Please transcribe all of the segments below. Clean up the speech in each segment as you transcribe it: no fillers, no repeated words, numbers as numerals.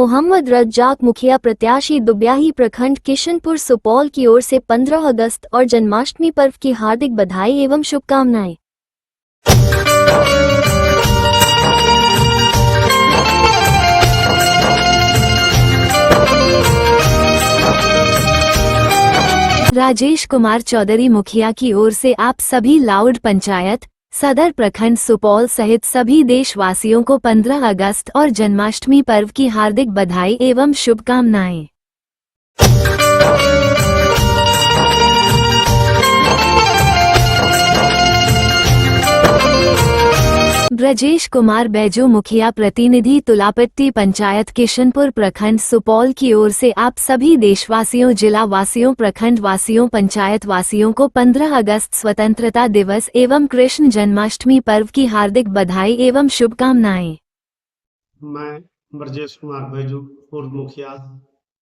मोहम्मद रज्जाक मुखिया प्रत्याशी दुब्याही प्रखंड किशनपुर सुपौल की ओर से 15 अगस्त और जन्माष्टमी पर्व की हार्दिक बधाई एवं शुभकामनाएं। राजेश कुमार चौधरी मुखिया की ओर से आप सभी लाउड पंचायत सदर प्रखंड सुपौल सहित सभी देशवासियों को 15 अगस्त और जन्माष्टमी पर्व की हार्दिक बधाई एवं शुभकामनाएं। ब्रजेश कुमार बैजू मुखिया प्रतिनिधि तुलापट्टी पंचायत किशनपुर प्रखंड सुपौल की ओर से आप सभी देशवासियों, जिला वासियों, प्रखंड वासियों, पंचायत वासियों को 15 अगस्त स्वतंत्रता दिवस एवं कृष्ण जन्माष्टमी पर्व की हार्दिक बधाई एवं शुभकामनाएं। मैं ब्रजेश कुमार बैजू पूर्व मुखिया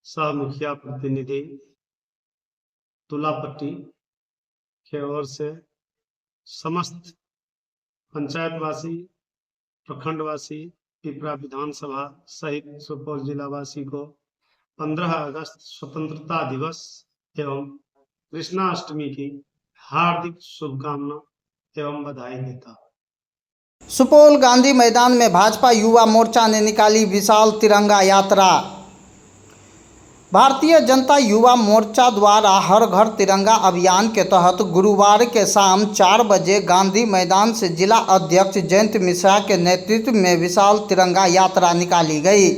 सह मुखिया प्रतिनिधि तुलापट्टी के ओर से समस्त पंचायतवासी, प्रखंडवासी, पिपरा विधानसभा सहित सुपौल जिलावासी को 15 अगस्त स्वतंत्रता दिवस एवं कृष्णाष्टमी की हार्दिक शुभकामना एवं बधाई देता हूँ। सुपौल गांधी मैदान में भाजपा युवा मोर्चा ने निकाली विशाल तिरंगा यात्रा। भारतीय जनता युवा मोर्चा द्वारा हर घर तिरंगा अभियान के तहत गुरुवार के शाम 4 बजे गांधी मैदान से जिला अध्यक्ष जयंत मिश्रा के नेतृत्व में विशाल तिरंगा यात्रा निकाली गई।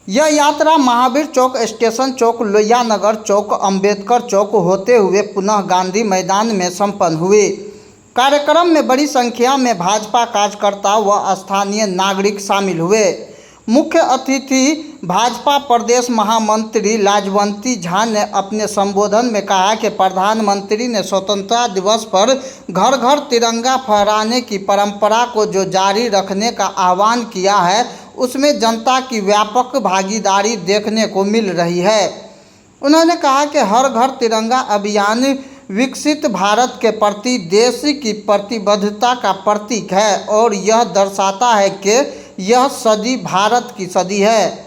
यह यात्रा महावीर चौक, स्टेशन चौक, लोहिया नगर चौक, अंबेडकर चौक होते हुए पुनः गांधी मैदान में संपन्न हुई। कार्यक्रम में बड़ी संख्या में भाजपा कार्यकर्ता व स्थानीय नागरिक शामिल हुए। मुख्य अतिथि भाजपा प्रदेश महामंत्री लाजवंती झा ने अपने संबोधन में कहा कि प्रधानमंत्री ने स्वतंत्रता दिवस पर घर घर तिरंगा फहराने की परंपरा को जो जारी रखने का आह्वान किया है, उसमें जनता की व्यापक भागीदारी देखने को मिल रही है। उन्होंने कहा कि हर घर तिरंगा अभियान विकसित भारत के प्रति देश की प्रतिबद्धता का प्रतीक है और यह दर्शाता है कि यह सदी भारत की सदी है।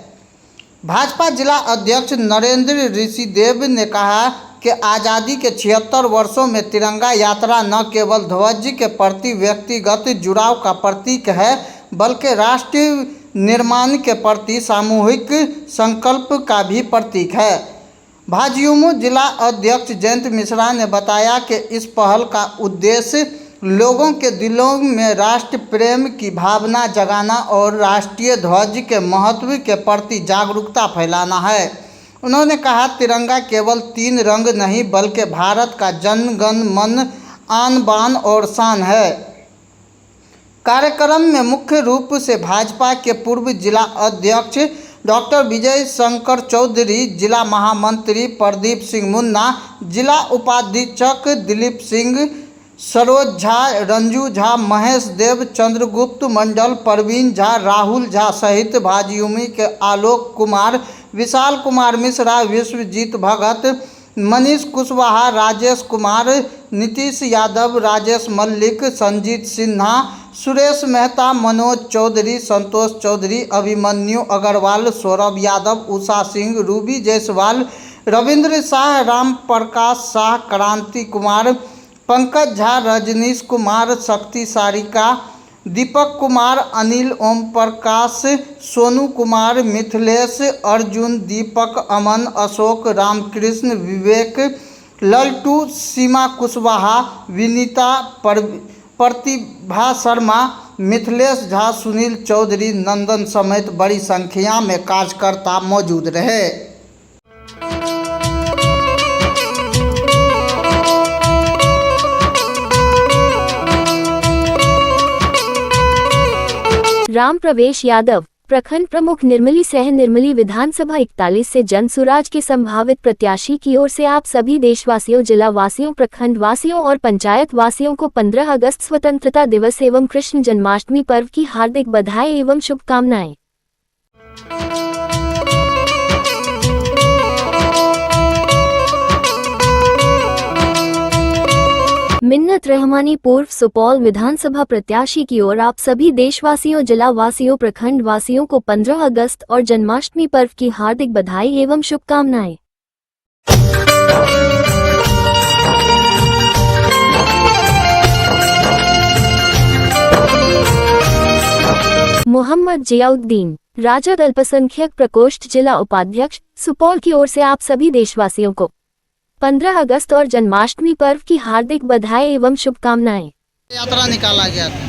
भाजपा जिला अध्यक्ष नरेंद्र ऋषिदेव ने कहा कि आज़ादी के 76 वर्षों में तिरंगा यात्रा न केवल ध्वज के प्रति व्यक्तिगत जुड़ाव का प्रतीक है, बल्कि राष्ट्र निर्माण के प्रति सामूहिक संकल्प का भी प्रतीक है। भाजयुमो जिला अध्यक्ष जयंत मिश्रा ने बताया कि इस पहल का उद्देश्य लोगों के दिलों में राष्ट्र प्रेम की भावना जगाना और राष्ट्रीय ध्वज के महत्व के प्रति जागरूकता फैलाना है। उन्होंने कहा, तिरंगा केवल 3 रंग नहीं बल्कि भारत का जन गण मन, आन बान और शान है। कार्यक्रम में मुख्य रूप से भाजपा के पूर्व जिला अध्यक्ष डॉक्टर विजय शंकर चौधरी, जिला महामंत्री प्रदीप सिंह मुन्ना, जिला उपाधीक्षक दिलीप सिंह, सरोज झा, रंजू झा, महेश देव, चंद्रगुप्त मंडल, परवीन झा, राहुल झा सहित भाजयुमो के आलोक कुमार, विशाल कुमार मिश्रा, विश्वजीत भगत, मनीष कुशवाहा, राजेश कुमार, नीतीश यादव, राजेश मल्लिक, संजीत सिन्हा, सुरेश मेहता, मनोज चौधरी, संतोष चौधरी, अभिमन्यु अग्रवाल, सौरभ यादव, उषा सिंह, रूबी जायसवाल, रविंद्र शाह, राम प्रकाश शाह, क्रांति कुमार, पंकज झा, रजनीश कुमार, शक्ति सारिका, दीपक कुमार, अनिल, ओम प्रकाश, सोनू कुमार, मिथिलेश, अर्जुन, दीपक, अमन, अशोक, रामकृष्ण, विवेक, लल्टू, सीमा कुशवाहा, विनीता, प्रतिभा शर्मा, मिथिलेश झा, सुनील चौधरी, नंदन समेत बड़ी संख्या में कार्यकर्ता मौजूद रहे। राम प्रवेश यादव, प्रखंड प्रमुख निर्मली सह निर्मली विधानसभा 41 से जनसुराज के संभावित प्रत्याशी की ओर से आप सभी देशवासियों, जिला वासियों, प्रखंड वासियों और पंचायत वासियों को 15 अगस्त स्वतंत्रता दिवस एवं कृष्ण जन्माष्टमी पर्व की हार्दिक बधाई एवं शुभकामनाएं। मिन्नत रहमानी पूर्व सुपौल विधानसभा प्रत्याशी की ओर आप सभी देशवासियों, जिला वासियों, प्रखंड वासियों को 15 अगस्त और जन्माष्टमी पर्व की हार्दिक बधाई एवं शुभकामनाएं। मोहम्मद जियाउद्दीन, राजद अल्पसंख्यक प्रकोष्ठ जिला उपाध्यक्ष, सुपौल की ओर से आप सभी देशवासियों को 15 अगस्त और जन्माष्टमी पर्व की हार्दिक बधाई एवं शुभकामनाएं। यात्रा निकाला गया था।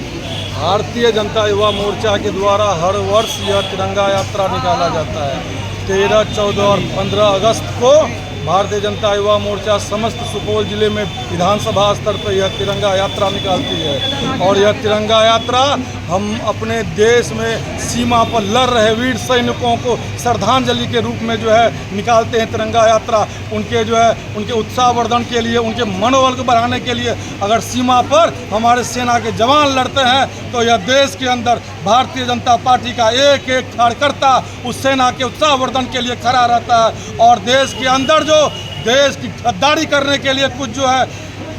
भारतीय जनता युवा मोर्चा के द्वारा हर वर्ष यह तिरंगा यात्रा निकाला जाता है। 13, 14 और 15 अगस्त को भारतीय जनता युवा मोर्चा समस्त सुपौल जिले में विधानसभा स्तर पर यह तिरंगा यात्रा निकालती है। और यह तिरंगा यात्रा हम अपने देश में सीमा पर लड़ रहे वीर सैनिकों को श्रद्धांजलि के रूप में जो है निकालते हैं। तिरंगा यात्रा उनके उत्साहवर्धन के लिए, उनके मनोबल को बढ़ाने के लिए। अगर सीमा पर हमारे सेना के जवान लड़ते हैं तो यह देश के अंदर भारतीय जनता पार्टी का एक एक कार्यकर्ता उस सेना के उत्साहवर्धन के लिए खड़ा रहता है। और देश के अंदर जो देश की गद्दारी करने के लिए कुछ जो है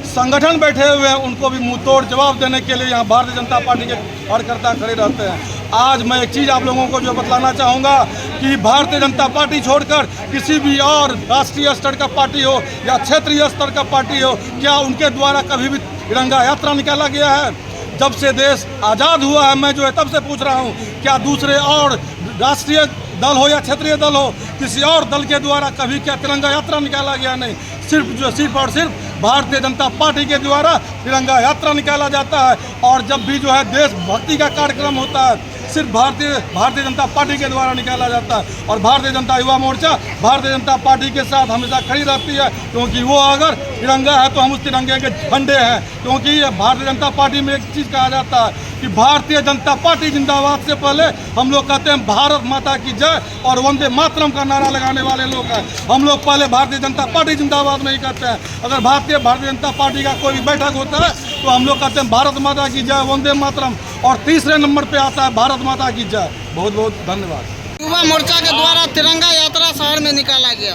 संगठन बैठे हुए हैं, उनको भी मुंह तोड़ जवाब देने के लिए यहाँ भारतीय जनता पार्टी के कार्यकर्ता खड़े रहते हैं। आज मैं एक चीज़ आप लोगों को जो बतलाना चाहूँगा कि भारतीय जनता पार्टी छोड़कर किसी भी और राष्ट्रीय स्तर का पार्टी हो या क्षेत्रीय स्तर का पार्टी हो, क्या उनके द्वारा कभी भी तिरंगा यात्रा निकाला गया है? जब से देश आज़ाद हुआ है, मैं जो है तब से पूछ रहा हूँ, क्या दूसरे और राष्ट्रीय दल हो या क्षेत्रीय दल हो, किसी और दल के द्वारा कभी क्या तिरंगा यात्रा निकाला गया? नहीं, सिर्फ और सिर्फ भारतीय जनता पार्टी के द्वारा तिरंगा यात्रा निकाला जाता है। और जब भी जो है देशभक्ति का कार्यक्रम होता है, सिर्फ भारतीय जनता पार्टी के द्वारा निकाला जाता है। और भारतीय जनता युवा मोर्चा भारतीय जनता पार्टी के साथ हमेशा खड़ी रहती है, क्योंकि वो अगर तिरंगा है तो हम उस तिरंगे के झंडे हैं। क्योंकि ये भारतीय जनता पार्टी में एक चीज़ कहा जाता है कि भारतीय जनता पार्टी जिंदाबाद से पहले हम लोग कहते हैं भारत माता की जय और वंदे मातरम का नारा लगाने वाले लोग हैं। हम लोग पहले भारतीय जनता पार्टी जिंदाबाद नहीं कहते हैं। अगर भारतीय जनता पार्टी का कोई बैठक होता है तो हम लोग कहते हैं भारत माता की जय, वंदे मातरम, और तीसरे नंबर पे आता है भारत माता की जय। बहुत बहुत धन्यवाद। युवा मोर्चा के द्वारा तिरंगा यात्रा शहर में निकाला गया।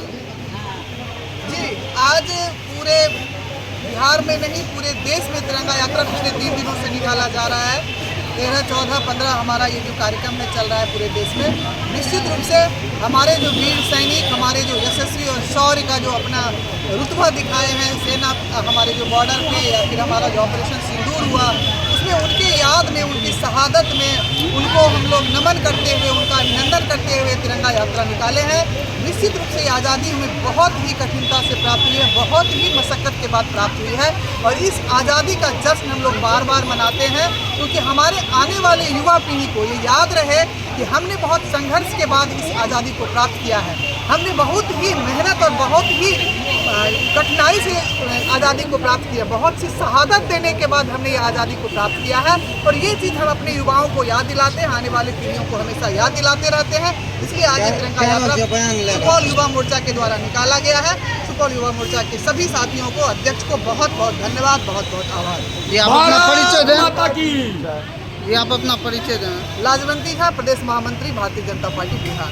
जी, आज पूरे बिहार में नहीं, पूरे देश में तिरंगा यात्रा पिछले 3 दिनों से निकाला जा रहा है। 13, 14, 15 हमारा ये जो कार्यक्रम में चल रहा है पूरे देश में। निश्चित रूप से हमारे जो वीर सैनिक, हमारे जो यशस्वी और शौर्य का जो अपना रुतबा दिखाए हैं, सेना हमारे जो बॉर्डर पे या फिर हमारा जो ऑपरेशन सिंदूर हुआ, उसमें उनके याद में, उनकी शहादत में उनको हम लोग नमन करते हुए, उनका अभिनंदन करते हुए तिरंगा यात्रा निकाले हैं। निश्चित रूप से आज़ादी हमें बहुत ही कठिनता से प्राप्त हुई है, बहुत ही मशक्क़त के बाद प्राप्त हुई है। और इस आज़ादी का जश्न हम लोग बार बार मनाते हैं, क्योंकि हमारे आने वाले युवा पीढ़ी को ये याद रहे कि हमने बहुत संघर्ष के बाद इस आज़ादी को प्राप्त किया है। हमने बहुत ही मेहनत और बहुत ही कठिनाई से आज़ादी को प्राप्त किया, बहुत सी शहादत देने के बाद हमने ये आज़ादी को प्राप्त किया है। और ये चीज़ हम अपने युवाओं को याद दिलाते हैं, आने वाले पीढ़ियों को हमेशा याद दिलाते रहते हैं। इसलिए आज तिरंगा यात्रा सुपौल युवा मोर्चा के द्वारा निकाला गया है। सुपौल युवा मोर्चा के सभी साथियों को, अध्यक्ष को बहुत बहुत धन्यवाद, बहुत बहुत आभार। ये आप अपना परिचय दें। ये आप अपना परिचय दें। लाजवंती है, प्रदेश महामंत्री भारतीय जनता पार्टी बिहार।